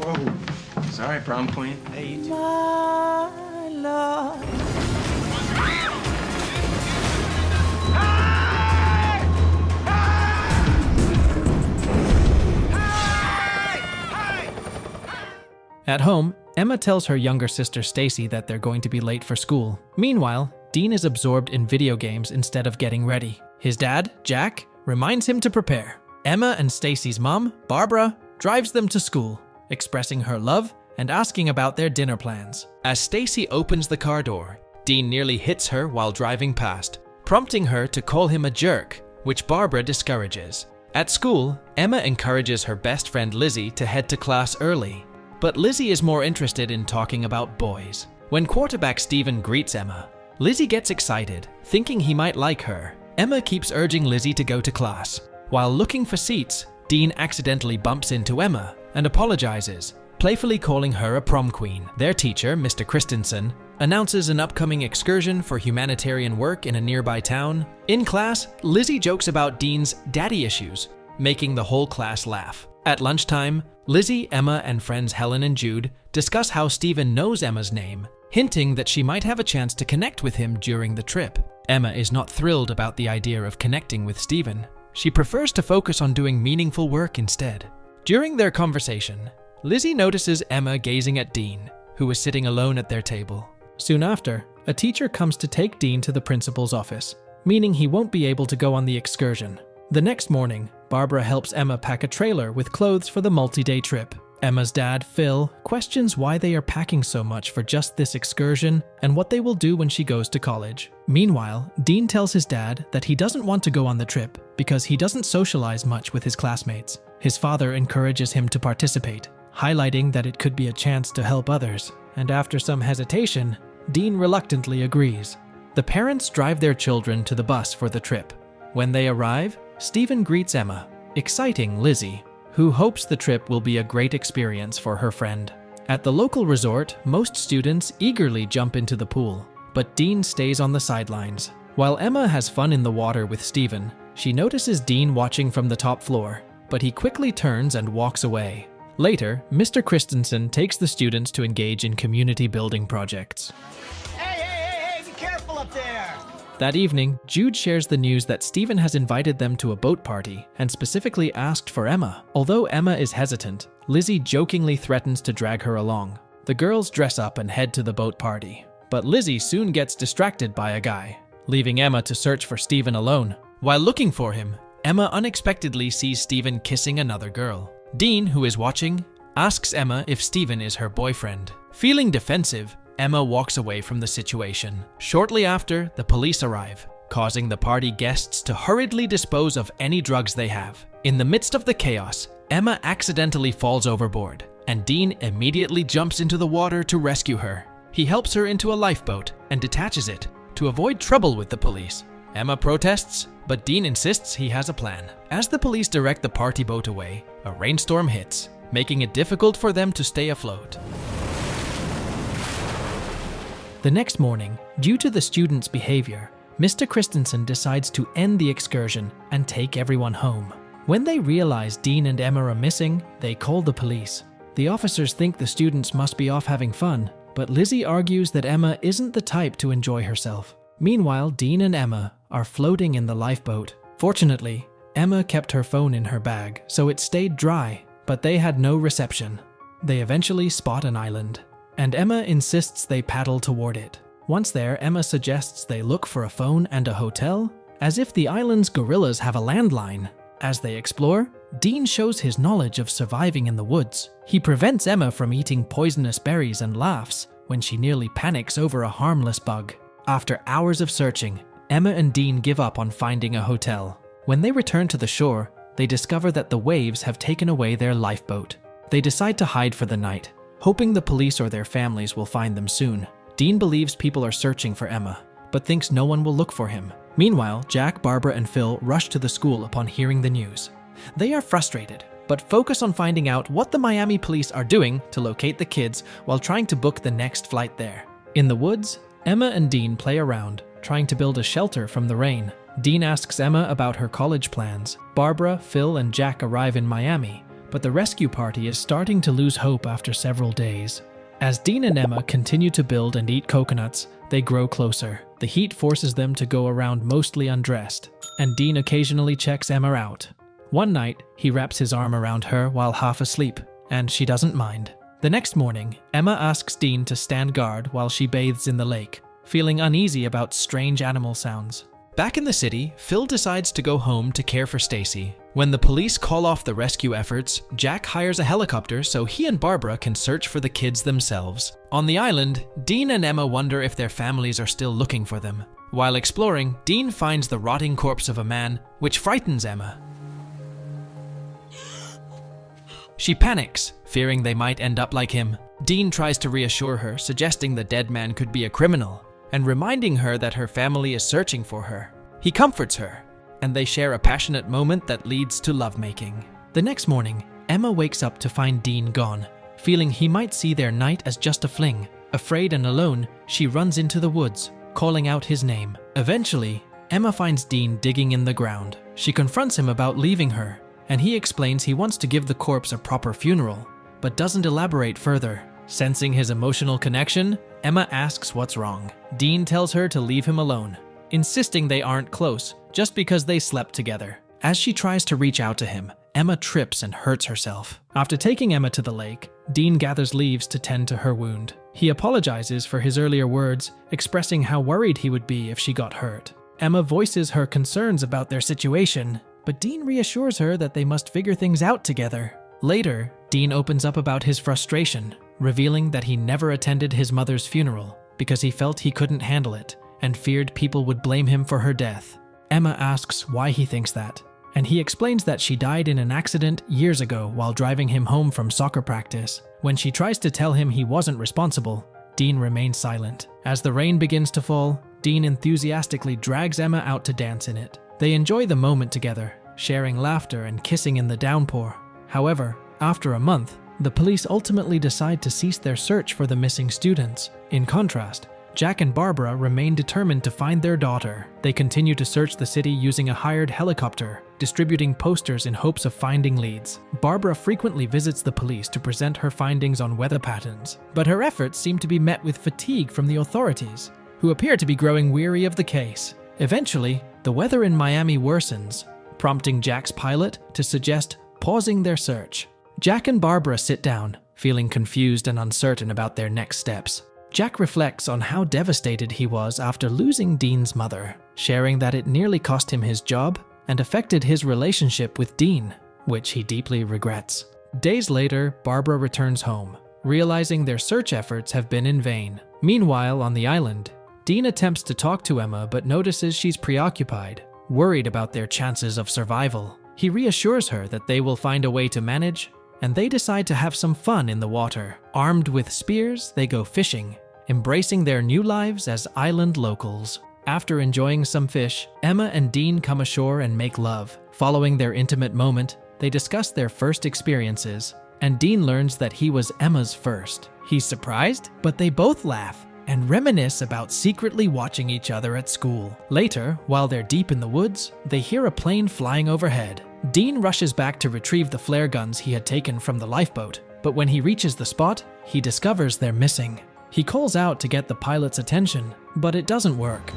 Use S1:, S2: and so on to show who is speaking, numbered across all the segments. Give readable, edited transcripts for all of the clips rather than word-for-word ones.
S1: Whoa. Sorry, prom queen.
S2: Hey, you too.
S3: My love. At home, Emma tells her younger sister Stacy that they're going to be late for school. Meanwhile, Dean is absorbed in video games instead of getting ready. His dad, Jack, reminds him to prepare. Emma and Stacy's mom, Barbara, drives them to school, expressing her love and asking about their dinner plans. As Stacy opens the car door, Dean nearly hits her while driving past, prompting her to call him a jerk, which Barbara discourages. At school, Emma encourages her best friend Lizzie to head to class early, but Lizzie is more interested in talking about boys. When quarterback Steven greets Emma, Lizzie gets excited, thinking he might like her. Emma keeps urging Lizzie to go to class. While looking for seats, Dean accidentally bumps into Emma and apologizes, playfully calling her a prom queen. Their teacher, Mr. Christensen, announces an upcoming excursion for humanitarian work in a nearby town. In class, Lizzie jokes about Dean's daddy issues, making the whole class laugh. At lunchtime, Lizzie, Emma, and friends Helen and Jude discuss how Steven knows Emma's name, hinting that she might have a chance to connect with him during the trip. Emma is not thrilled about the idea of connecting with Steven. She prefers to focus on doing meaningful work instead. During their conversation, Lizzie notices Emma gazing at Dean, who is sitting alone at their table. Soon after, a teacher comes to take Dean to the principal's office, meaning he won't be able to go on the excursion. The next morning, Barbara helps Emma pack a trailer with clothes for the multi-day trip. Emma's dad, Phil, questions why they are packing so much for just this excursion and what they will do when she goes to college. Meanwhile, Dean tells his dad that he doesn't want to go on the trip because he doesn't socialize much with his classmates. His father encourages him to participate, highlighting that it could be a chance to help others. And after some hesitation, Dean reluctantly agrees. The parents drive their children to the bus for the trip. When they arrive, Steven greets Emma, exciting Lizzie, who hopes the trip will be a great experience for her friend. At the local resort, most students eagerly jump into the pool, but Dean stays on the sidelines. While Emma has fun in the water with Steven, she notices Dean watching from the top floor, but he quickly turns and walks away. Later, Mr. Christensen takes the students to engage in community building projects.
S2: Hey, be careful up there!
S3: That evening, Jude shares the news that Steven has invited them to a boat party and specifically asked for Emma. Although Emma is hesitant, Lizzie jokingly threatens to drag her along. The girls dress up and head to the boat party, but Lizzie soon gets distracted by a guy, leaving Emma to search for Steven alone. While looking for him, Emma unexpectedly sees Steven kissing another girl. Dean, who is watching, asks Emma if Steven is her boyfriend. Feeling defensive, Emma walks away from the situation. Shortly after, the police arrive, causing the party guests to hurriedly dispose of any drugs they have. In the midst of the chaos, Emma accidentally falls overboard, and Dean immediately jumps into the water to rescue her. He helps her into a lifeboat and detaches it to avoid trouble with the police. Emma protests, but Dean insists he has a plan. As the police direct the party boat away, a rainstorm hits, making it difficult for them to stay afloat. The next morning, due to the students' behavior, Mr. Christensen decides to end the excursion and take everyone home. When they realize Dean and Emma are missing, they call the police. The officers think the students must be off having fun, but Lizzie argues that Emma isn't the type to enjoy herself. Meanwhile, Dean and Emma are floating in the lifeboat. Fortunately, Emma kept her phone in her bag, so it stayed dry, but they had no reception. They eventually spot an island, and Emma insists they paddle toward it. Once there, Emma suggests they look for a phone and a hotel, as if the island's gorillas have a landline. As they explore, Dean shows his knowledge of surviving in the woods. He prevents Emma from eating poisonous berries and laughs when she nearly panics over a harmless bug. After hours of searching, Emma and Dean give up on finding a hotel. When they return to the shore, they discover that the waves have taken away their lifeboat. They decide to hide for the night, hoping the police or their families will find them soon. Dean believes people are searching for Emma, but thinks no one will look for him. Meanwhile, Jack, Barbara, and Phil rush to the school upon hearing the news. They are frustrated, but focus on finding out what the Miami police are doing to locate the kids while trying to book the next flight there. In the woods, Emma and Dean play around, trying to build a shelter from the rain. Dean asks Emma about her college plans. Barbara, Phil, and Jack arrive in Miami, but the rescue party is starting to lose hope after several days. As Dean and Emma continue to build and eat coconuts, they grow closer. The heat forces them to go around mostly undressed, and Dean occasionally checks Emma out. One night, he wraps his arm around her while half asleep, and she doesn't mind. The next morning, Emma asks Dean to stand guard while she bathes in the lake, feeling uneasy about strange animal sounds. Back in the city, Phil decides to go home to care for Stacy. When the police call off the rescue efforts, Jack hires a helicopter so he and Barbara can search for the kids themselves. On the island, Dean and Emma wonder if their families are still looking for them. While exploring, Dean finds the rotting corpse of a man, which frightens Emma. She panics, fearing they might end up like him. Dean tries to reassure her, suggesting the dead man could be a criminal, and reminding her that her family is searching for her. He comforts her, and they share a passionate moment that leads to lovemaking. The next morning, Emma wakes up to find Dean gone. Feeling he might see their night as just a fling, afraid and alone, she runs into the woods, calling out his name. Eventually, Emma finds Dean digging in the ground. She confronts him about leaving her, and he explains he wants to give the corpse a proper funeral, but doesn't elaborate further. Sensing his emotional connection, Emma asks what's wrong. Dean tells her to leave him alone, insisting they aren't close just because they slept together. As she tries to reach out to him, Emma trips and hurts herself. After taking Emma to the lake, Dean gathers leaves to tend to her wound. He apologizes for his earlier words, expressing how worried he would be if she got hurt. Emma voices her concerns about their situation, but Dean reassures her that they must figure things out together. Later, Dean opens up about his frustration, revealing that he never attended his mother's funeral because he felt he couldn't handle it and feared people would blame him for her death. Emma asks why he thinks that, and he explains that she died in an accident years ago while driving him home from soccer practice. When she tries to tell him he wasn't responsible, Dean remains silent. As the rain begins to fall, Dean enthusiastically drags Emma out to dance in it. They enjoy the moment together, sharing laughter and kissing in the downpour. However, after a month, the police ultimately decide to cease their search for the missing students. In contrast, Jack and Barbara remain determined to find their daughter. They continue to search the city using a hired helicopter, distributing posters in hopes of finding leads. Barbara frequently visits the police to present her findings on weather patterns, but her efforts seem to be met with fatigue from the authorities, who appear to be growing weary of the case. Eventually, the weather in Miami worsens, prompting Jack's pilot to suggest pausing their search. Jack and Barbara sit down, feeling confused and uncertain about their next steps. Jack reflects on how devastated he was after losing Dean's mother, sharing that it nearly cost him his job and affected his relationship with Dean, which he deeply regrets. Days later, Barbara returns home, realizing their search efforts have been in vain. Meanwhile, on the island, Dean attempts to talk to Emma but notices she's preoccupied, worried about their chances of survival. He reassures her that they will find a way to manage, and they decide to have some fun in the water. Armed with spears, they go fishing, embracing their new lives as island locals. After enjoying some fish, Emma and Dean come ashore and make love. Following their intimate moment, they discuss their first experiences, and Dean learns that he was Emma's first. He's surprised, but they both laugh and reminisce about secretly watching each other at school. Later, while they're deep in the woods, they hear a plane flying overhead. Dean rushes back to retrieve the flare guns he had taken from the lifeboat, but when he reaches the spot, he discovers they're missing. He calls out to get the pilot's attention, but it doesn't work.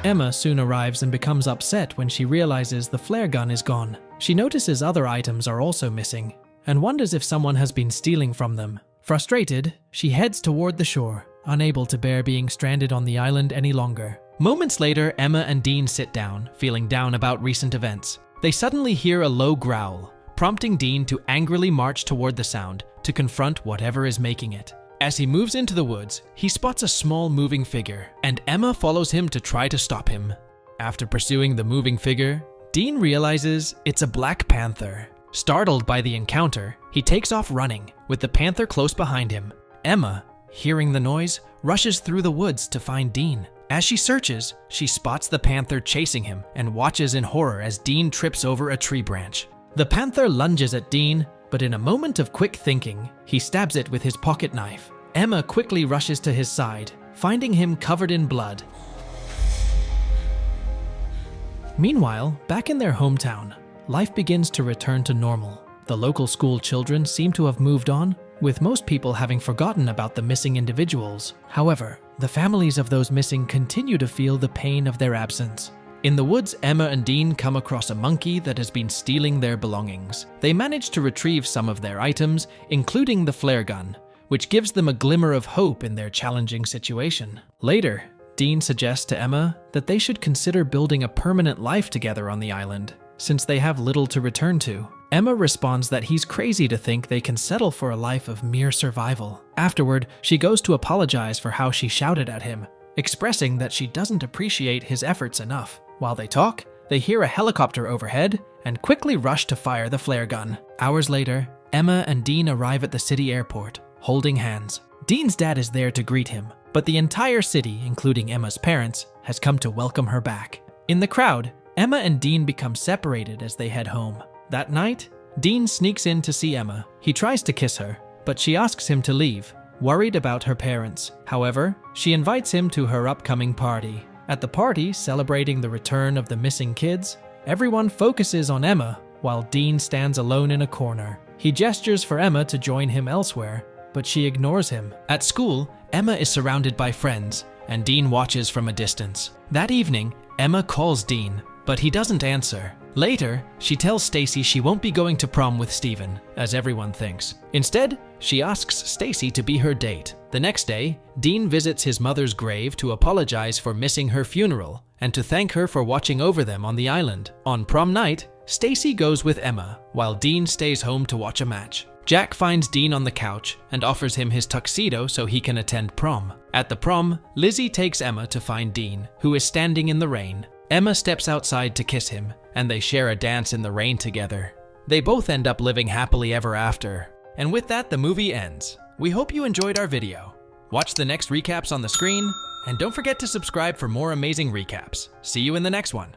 S3: Emma soon arrives and becomes upset when she realizes the flare gun is gone. She notices other items are also missing, and wonders if someone has been stealing from them. Frustrated, she heads toward the shore, unable to bear being stranded on the island any longer. Moments later, Emma and Dean sit down, feeling down about recent events. They suddenly hear a low growl, prompting Dean to angrily march toward the sound to confront whatever is making it. As he moves into the woods, he spots a small moving figure, and Emma follows him to try to stop him. After pursuing the moving figure, Dean realizes it's a black panther. Startled by the encounter, he takes off running, with the panther close behind him. Emma, hearing the noise, rushes through the woods to find Dean. As she searches, she spots the panther chasing him and watches in horror as Dean trips over a tree branch. The panther lunges at Dean, but in a moment of quick thinking, he stabs it with his pocket knife. Emma quickly rushes to his side, finding him covered in blood. Meanwhile, back in their hometown, life begins to return to normal. The local school children seem to have moved on, with most people having forgotten about the missing individuals. However, the families of those missing continue to feel the pain of their absence. In the woods, Emma and Dean come across a monkey that has been stealing their belongings. They manage to retrieve some of their items, including the flare gun, which gives them a glimmer of hope in their challenging situation. Later, Dean suggests to Emma that they should consider building a permanent life together on the island, since they have little to return to. Emma responds that he's crazy to think they can settle for a life of mere survival. Afterward, she goes to apologize for how she shouted at him, expressing that she doesn't appreciate his efforts enough. While they talk, they hear a helicopter overhead and quickly rush to fire the flare gun. Hours later, Emma and Dean arrive at the city airport, holding hands. Dean's dad is there to greet him, but the entire city, including Emma's parents, has come to welcome her back. In the crowd, Emma and Dean become separated as they head home. That night, Dean sneaks in to see Emma. He tries to kiss her, but she asks him to leave, worried about her parents. However, she invites him to her upcoming party. At the party, celebrating the return of the missing kids, everyone focuses on Emma, while Dean stands alone in a corner. He gestures for Emma to join him elsewhere, but she ignores him. At school, Emma is surrounded by friends, and Dean watches from a distance. That evening, Emma calls Dean, but he doesn't answer. Later, she tells Stacy she won't be going to prom with Steven, as everyone thinks. Instead, she asks Stacy to be her date. The next day, Dean visits his mother's grave to apologize for missing her funeral and to thank her for watching over them on the island. On prom night, Stacy goes with Emma, while Dean stays home to watch a match. Jack finds Dean on the couch and offers him his tuxedo so he can attend prom. At the prom, Lizzie takes Emma to find Dean, who is standing in the rain. Emma steps outside to kiss him, and they share a dance in the rain together. They both end up living happily ever after. And with that, the movie ends. We hope you enjoyed our video. Watch the next recaps on the screen, and don't forget to subscribe for more amazing recaps. See you in the next one.